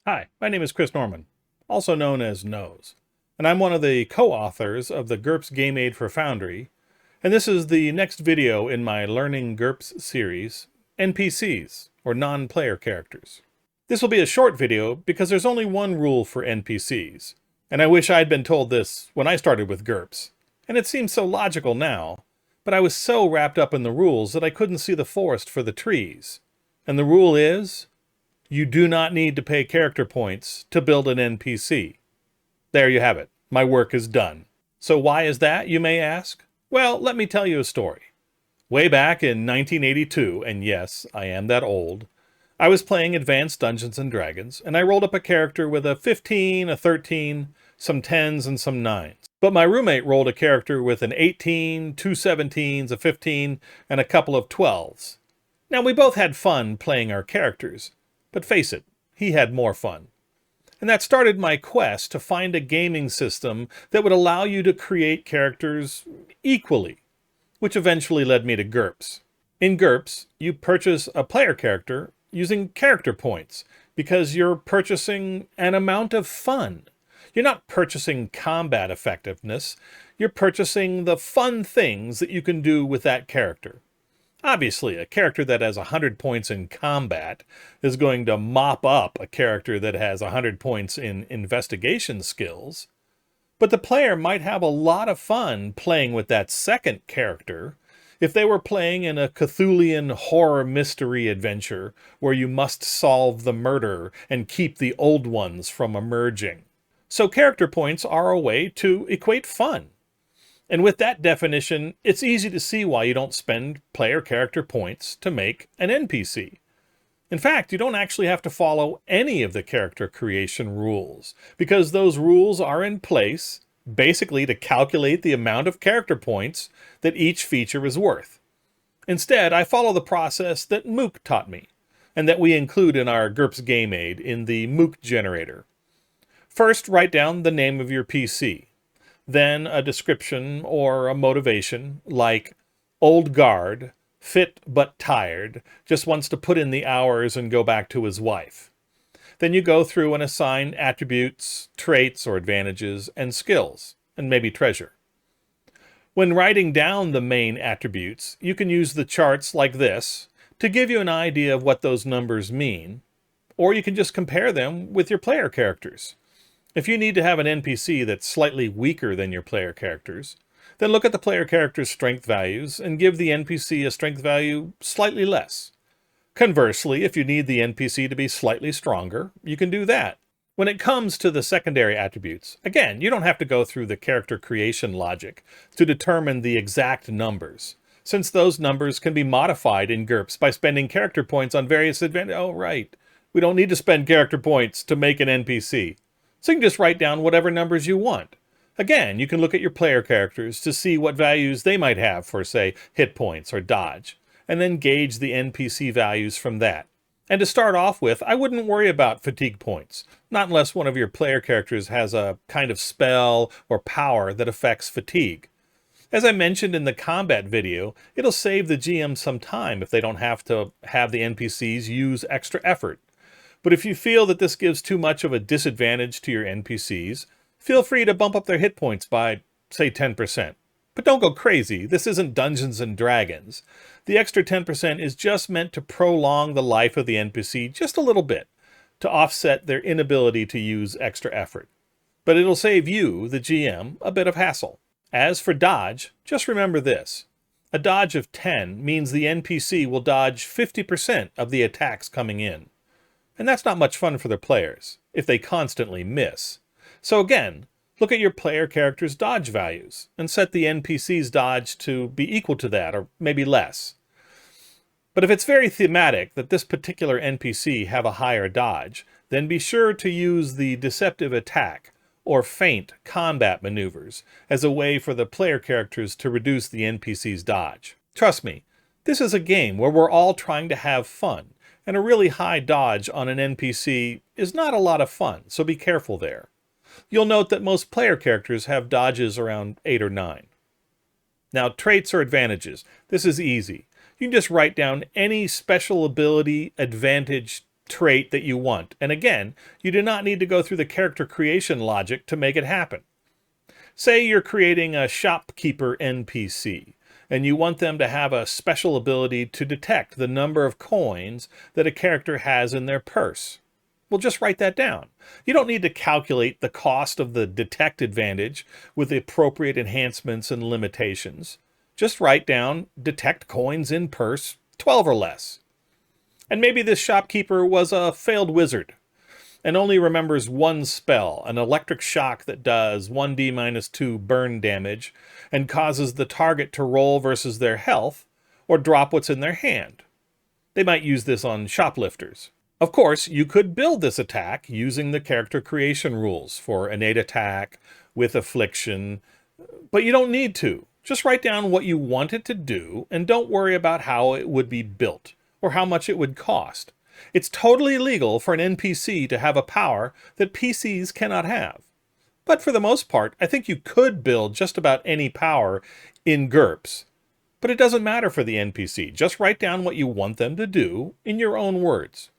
Hi, my name is Chris Norman, also known as Nose, and I'm one of the co-authors of the GURPS Game Aid for Foundry, and this is the next video in my Learning GURPS series, NPCs, or non-player characters. This will be a short video because there's only one rule for NPCs, and I wish I'd been told this when I started with GURPS, and it seems so logical now, but I was so wrapped up in the rules that I couldn't see the forest for the trees. And the rule is, you do not need to pay character points to build an NPC. There you have it. My work is done. So why is that, you may ask? Well, let me tell you a story. Way back in 1982, and yes, I am that old, I was playing Advanced Dungeons & Dragons, and I rolled up a character with a 15, a 13, some 10s, and some 9s. But my roommate rolled a character with an 18, two 17s, a 15, and a couple of 12s. Now, we both had fun playing our characters, but face it, he had more fun. And that started my quest to find a gaming system that would allow you to create characters equally, which eventually led me to GURPS. In GURPS, you purchase a player character using character points because you're purchasing an amount of fun. You're not purchasing combat effectiveness, you're purchasing the fun things that you can do with that character. Obviously, a character that has 100 points in combat is going to mop up a character that has 100 points in investigation skills, but the player might have a lot of fun playing with that second character if they were playing in a Cthulhian horror mystery adventure where you must solve the murder and keep the old ones from emerging. So character points are a way to equate fun. And with that definition, it's easy to see why you don't spend player character points to make an NPC. In fact, you don't actually have to follow any of the character creation rules, because those rules are in place basically to calculate the amount of character points that each feature is worth. Instead, I follow the process that Mook taught me, and that we include in our GURPS Game Aid in the Mook generator. First, write down the name of your PC. Then a description or a motivation like old guard, fit but tired, just wants to put in the hours and go back to his wife. Then you go through and assign attributes, traits or advantages, and skills, and maybe treasure. When writing down the main attributes, you can use the charts like this to give you an idea of what those numbers mean, or you can just compare them with your player characters. If you need to have an NPC that's slightly weaker than your player characters, then look at the player character's strength values and give the NPC a strength value slightly less. Conversely, if you need the NPC to be slightly stronger, you can do that. When it comes to the secondary attributes, again, you don't have to go through the character creation logic to determine the exact numbers, since those numbers can be modified in GURPS by spending character points on various advantages. Oh, right. We don't need to spend character points to make an NPC. So you can just write down whatever numbers you want. Again, you can look at your player characters to see what values they might have for, say, hit points or dodge, and then gauge the NPC values from that. And to start off with, I wouldn't worry about fatigue points, not unless one of your player characters has a kind of spell or power that affects fatigue. As I mentioned in the combat video, it'll save the GM some time if they don't have to have the NPCs use extra effort. But if you feel that this gives too much of a disadvantage to your NPCs, feel free to bump up their hit points by, say, 10%. But don't go crazy, this isn't Dungeons and Dragons. The extra 10% is just meant to prolong the life of the NPC just a little bit, to offset their inability to use extra effort. But it'll save you, the GM, a bit of hassle. As for dodge, just remember this. A dodge of 10 means the NPC will dodge 50% of the attacks coming in. And that's not much fun for the players, if they constantly miss. So again, look at your player character's dodge values, and set the NPC's dodge to be equal to that, or maybe less. But if it's very thematic that this particular NPC have a higher dodge, then be sure to use the deceptive attack, or feint combat maneuvers, as a way for the player characters to reduce the NPC's dodge. Trust me, this is a game where we're all trying to have fun, and a really high dodge on an NPC is not a lot of fun, so be careful there. You'll note that most player characters have dodges around 8 or 9. Now, traits or advantages. This is easy. You can just write down any special ability advantage trait that you want. And again, you do not need to go through the character creation logic to make it happen. Say you're creating a shopkeeper NPC, and you want them to have a special ability to detect the number of coins that a character has in their purse. Well, just write that down. You don't need to calculate the cost of the detect advantage with the appropriate enhancements and limitations. Just write down detect coins in purse 12 or less. And maybe this shopkeeper was a failed wizard and only remembers one spell, an electric shock that does 1d-2 burn damage and causes the target to roll versus their health or drop what's in their hand. They might use this on shoplifters. Of course, you could build this attack using the character creation rules for innate attack with affliction, but you don't need to. Just write down what you want it to do and don't worry about how it would be built or how much it would cost. It's totally legal for an NPC to have a power that PCs cannot have. But for the most part, I think you could build just about any power in GURPS. But it doesn't matter for the NPC. Just write down what you want them to do in your own words.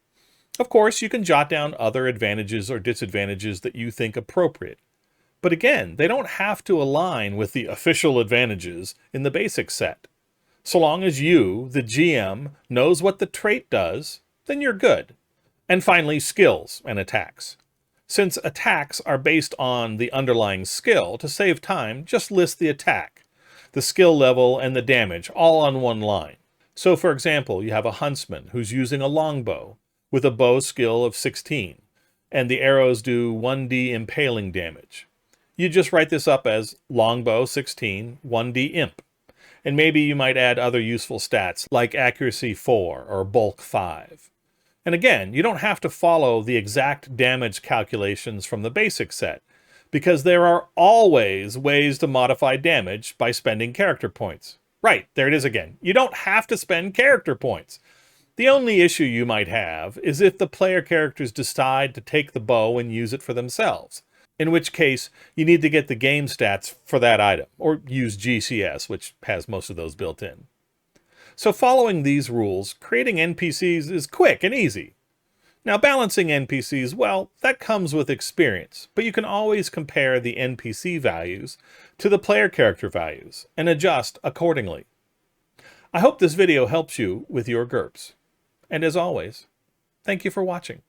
Of course, you can jot down other advantages or disadvantages that you think appropriate. But again, they don't have to align with the official advantages in the basic set. So long as you, the GM, knows what the trait does, then you're good. And finally, skills and attacks. Since attacks are based on the underlying skill, to save time, just list the attack, the skill level, and the damage all on one line. So for example, you have a huntsman who's using a longbow with a bow skill of 16, and the arrows do 1d impaling damage. You just write this up as longbow 16, 1d imp. And maybe you might add other useful stats like accuracy 4 or bulk 5. And again, you don't have to follow the exact damage calculations from the basic set, because there are always ways to modify damage by spending character points. Right, there it is again. You don't have to spend character points. The only issue you might have is if the player characters decide to take the bow and use it for themselves, in which case you need to get the game stats for that item, or use GCS, which has most of those built in. So following these rules, creating NPCs is quick and easy. Now balancing NPCs, well, that comes with experience, but you can always compare the NPC values to the player character values and adjust accordingly. I hope this video helps you with your GURPS. And as always, thank you for watching.